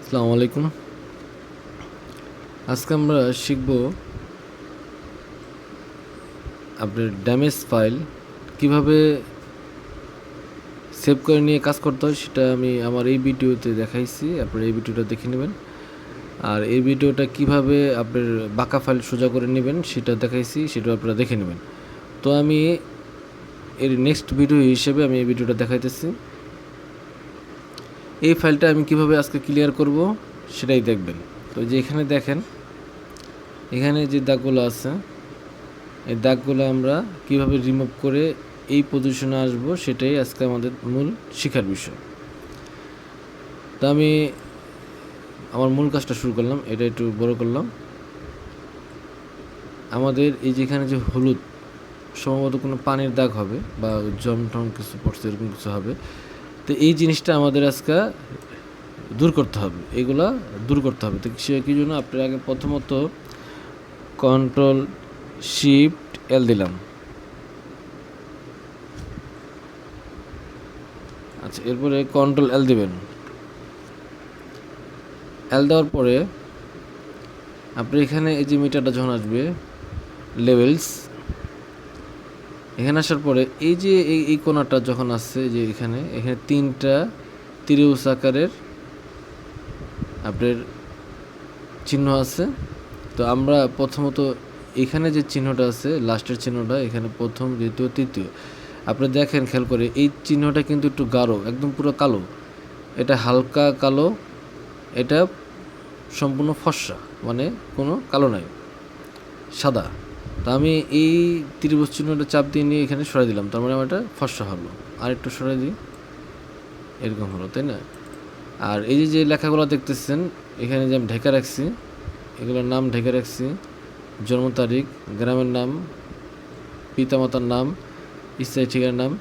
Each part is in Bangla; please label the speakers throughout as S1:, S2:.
S1: আসসালামু আলাইকুম। আজকে আমরা শিখব আপনার ড্যামেজ ফাইল কিভাবে সেভ করে নিয়ে কাজ করতে হয়, সেটা আমি আমার এই ভিডিওতে দেখাইছি। আপনারা এই ভিডিওটা দেখে নেবেন। আর এই ভিডিওটা কিভাবে আপনার বাঁকা ফাইল সোজা করে নেবেন সেটা দেখাইছি, সেটা আপনারা দেখে নেবেন। তো আমি এর নেক্সট ভিডিও হিসেবে আমি এই ভিডিওটা দেখাইতেছি। এই ফাইলটা আমি কিভাবে আজকে ক্লিয়ার করব সেটাই দেখবেন। তো যে এখানে দেখেন, এখানে যে দাগগুলো আছে, এই দাগগুলো আমরা কিভাবে রিমুভ করে এই পজিশনে আসব সেটাই আজকে আমাদের মূল শিখার বিষয়। তো আমি আমার মূল কাজটা শুরু করলাম, এটা একটু বড় করলাম। আমাদের এই যেখানে যে হলুদ, সম্ভবত কোনো পানির দাগ হবে বা জম টম কিছু পড়ছে, এরকম কিছু হবে। তো এই জিনিসটা আমাদের আজকে দূর করতে হবে, এগুলা দূর করতে হবে। তো সে কি জন্য আপনার আগে প্রথমত Ctrl+Shift+L দিলাম। আচ্ছা, এরপরে Ctrl+L দিবেন। এল দেওয়ার পরে আপনি এখানে এই যে মিটারটা যখন আসবে লেভেলস, এখানে আসার পরে এই যে এই কোণাটা যখন আসছে, যে এখানে তিনটা ত্রিভুজ আকারের আপনার চিহ্ন আছে। তো আমরা প্রথমত এখানে যে চিহ্নটা আছে, লাস্টের চিহ্নটা, এখানে প্রথম, দ্বিতীয়, তৃতীয়, আপনি দেখেন খেয়াল করে, এই চিহ্নটা কিন্তু একটু গাঢ়, একদম পুরো কালো। এটা হালকা কালো, এটা সম্পূর্ণ ফর্সা, মানে কোনো কালো নাই, সাদা। তো আমি এই ত্রিভুজ চিহ্নটা চাপ দিয়ে নিয়ে এখানে সরাই দিলাম, তার মানে আমার এটা ফর্সা হলো। আর একটু সরাই দিই, এরকম হলো, তাই না? আর এই যে লেখাগুলো দেখতেছেন এখানে যে আমি ঢেকে রাখছি, এগুলোর নাম ঢেকে রাখছি, জন্ম তারিখ, গ্রামের নাম, পিতামাতার নাম, স্থায়ী ঠিকানার নাম,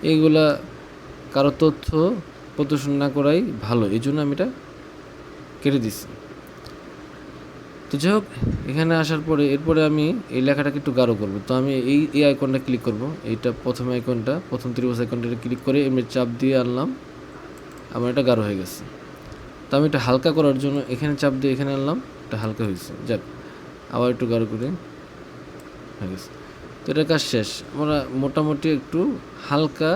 S1: এইগুলা কারো তথ্য প্রদর্শন না করাই ভালো, এই জন্য আমি এটা কেটে দিছি। তো যাই হোক, এখানে আসার পরে এরপরে আমি এই লেখাটাকে একটু গাঢ় করবো। তো আমি এই আইকনটা ক্লিক করব, এইটা প্রথম আইকনটা, প্রথম ত্রিভুজ আইকনটা ক্লিক করে এমনি চাপ দিয়ে আনলাম, আমার এটা গাঢ় হয়ে গেছে। তো আমি এটা হালকা করার জন্য এখানে চাপ দিয়ে এখানে আনলাম, এটা হালকা হয়েছে। যাক, আবার একটু গাঢ় করে হয়ে গেছে। তো এটার কাজ শেষ। আমরা মোটামুটি একটু হালকা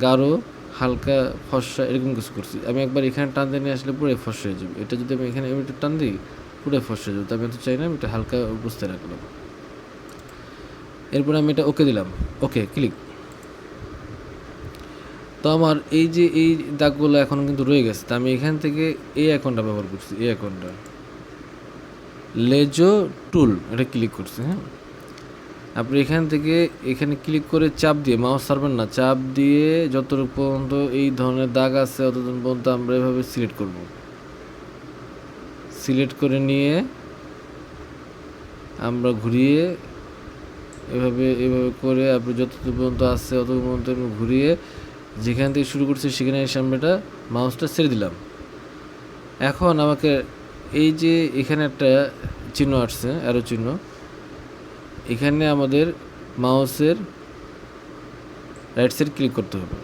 S1: গাঢ়, হালকা ফর্সা, এরকম কিছু করছি। আমি একবার এখানে টান দিয়ে নিয়ে আসলে পুরো ফর্সা হয়ে যাবে। এটা যদি আমি এখানে একটু টান দিই, পুরো ফর্সা হয়ে যাবে। তো আমি তো চাই না, আমি এটা হালকা বুঝতে রাখলাম। এরপরে আমি এটা ওকে দিলাম, ওকে ক্লিক। তো আমার এই যে এই দাগগুলো এখন কিন্তু রয়ে গেছে। তো আমি এখান থেকে এই আইকনটা ব্যবহার করছি, এই আইকনটা লেজো টুল, এটা ক্লিক করছি। হ্যাঁ, আপনি এখান থেকে এখানে ক্লিক করে চাপ দিয়ে, মাউস ছাড়বেন না, চাপ দিয়ে যতটুকু পর্যন্ত এই ধরনের দাগ আছে ততক্ষণ পর্যন্ত আমরা এভাবে সিলেক্ট করব। সিলেক্ট করে নিয়ে আমরা ঘুরিয়ে এভাবে করে আপনি যতটুকু পর্যন্ত আছে ততটুকু পর্যন্ত ঘুরিয়ে যেখান থেকে শুরু করছি সেখানে এসে আমরা এটা মাউসটা ছেড়ে দিলাম। এখন আমাকে এই যে এখানে একটা চিহ্ন আসছে, অ্যারো চিহ্ন, এখানে আমাদের মাউসের রাইট সাইড ক্লিক করতে হবে।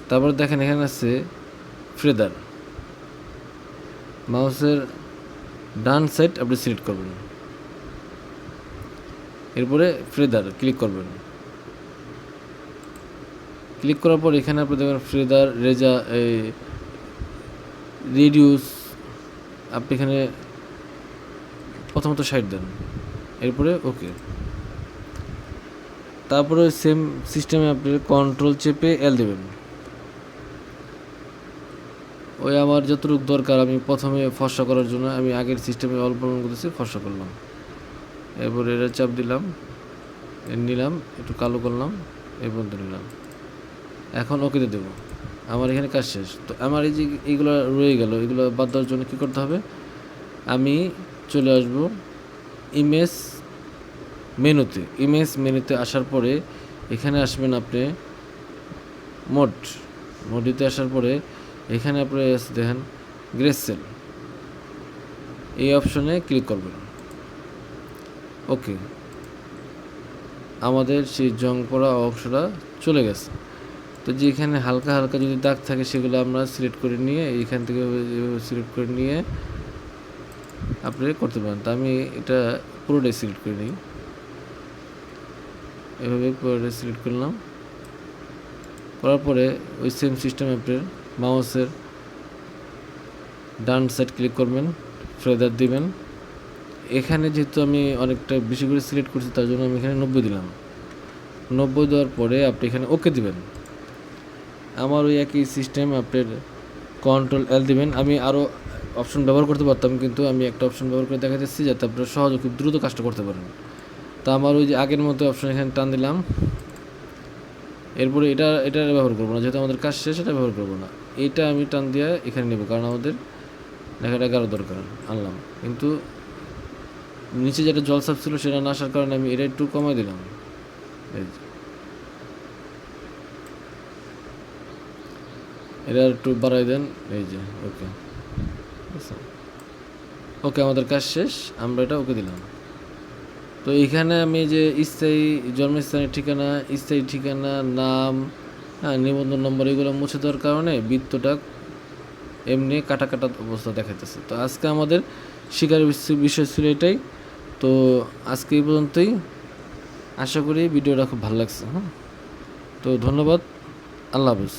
S1: তারপর দেখেন এখানে আছে ফেদার, মাউসের ডান সাইড আপনি সিলেক্ট করবেন, এরপরে ফেদার ক্লিক করবেন। ক্লিক করার পর এখানে আপনি দেখবেন ফেদার রেডিউস, আপনি এখানে প্রথমত সাইড দেন, এরপরে ওকে। তারপরে সেম সিস্টেমে আপনি কন্ট্রোল চেপে এল দেবেন। ওই আমার যতটুকু দরকার, আমি প্রথমে ফর্সা করার জন্য আমি আগের সিস্টেমে অল্প করতেছি, ফর্সা করলাম। এরপরে এটা চাপ দিলাম, নিলাম, একটু কালো করলাম, এই পর্যন্ত নিলাম। এখন ওকেতে দেবো, আমার এখানে কাজ শেষ। তো আমার এই যে এইগুলো রয়ে গেল, এগুলো বাদ দেওয়ার জন্য কী করতে হবে, আমি চলে আসব ইমেজ মেনুতে। ইমেজ মেনুতে আসার পরে এখানে আসবেন আপনি মোডিতে আসার পরে এখানে আপনি দেখেন গ্রেসেল, এই অপশনে ক্লিক করবেন। ওকে, আমাদের সেই জং পড়া অংশটা চলে গেছে। তো যে এখানে হালকা হালকা যদি দাগ থাকে সেগুলো আমরা সিলেক্ট করে নিয়ে এইখান থেকে সিলেক্ট করে নিয়ে আপনি করতে পারেন। তো আমি এটা পুরোটাই সিলেক্ট করে নিই, এভাবে পুরোটাই সিলেক্ট করলাম। করার পরে ওই সেম সিস্টেম আপনার মাউসের ডান সাইড ক্লিক করবেন, ফেদার দিবেন। এখানে যেহেতু আমি অনেকটা বেশি করে সিলেক্ট করছি তার জন্য আমি এখানে 90 দিলাম। 90 দেওয়ার পরে আপনি এখানে ওকে দিবেন। আমার ওই একই সিস্টেম আপনার কন্ট্রোল এল দিবেন। আমি আরও অপশন ব্যবহার করতে পারতাম, কিন্তু আমি একটা অপশন ব্যবহার করে দেখা যাচ্ছি যাতে আপনারা সহজে খুব দ্রুত কাজটা করতে পারেন। তা আমার ওই যে আগের মতো অপশন এখানে টান দিলাম। এরপরে এটা ব্যবহার করবো না, যেহেতু আমাদের কাজ শেষ, এটা ব্যবহার করবো না। এইটা আমি টান দিয়ে এখানে নেব, কারণ আমাদের লেখাটা গাঢ় দরকার। আনলাম, কিন্তু নিচে যেটা জলসাপ ছিল সেটা না আসার কারণে আমি এটা একটু কমাই দিলাম। এই যে এটা একটু বাড়াই দেন, এই যে ওকে। ওকে, আমাদের কাজ শেষ, আমরা এটা ওকে দিলাম। তো এখানে আমি যে স্থায়ী জন্মস্থানের ঠিকানা, স্থায়ী ঠিকানা, নাম, হ্যাঁ, নিবন্ধন নম্বর এগুলো মুছে দেওয়ার কারণে বৃত্তটা এমনি কাটা কাটা অবস্থা দেখাইতেছে। তো আজকে আমাদের শিকার বিষয় ছিল এটাই। তো আজকে এই পর্যন্তই। আশা করি ভিডিওটা খুব ভালো লাগছে। হ্যাঁ, তো ধন্যবাদ, আল্লাহ হাফিজ।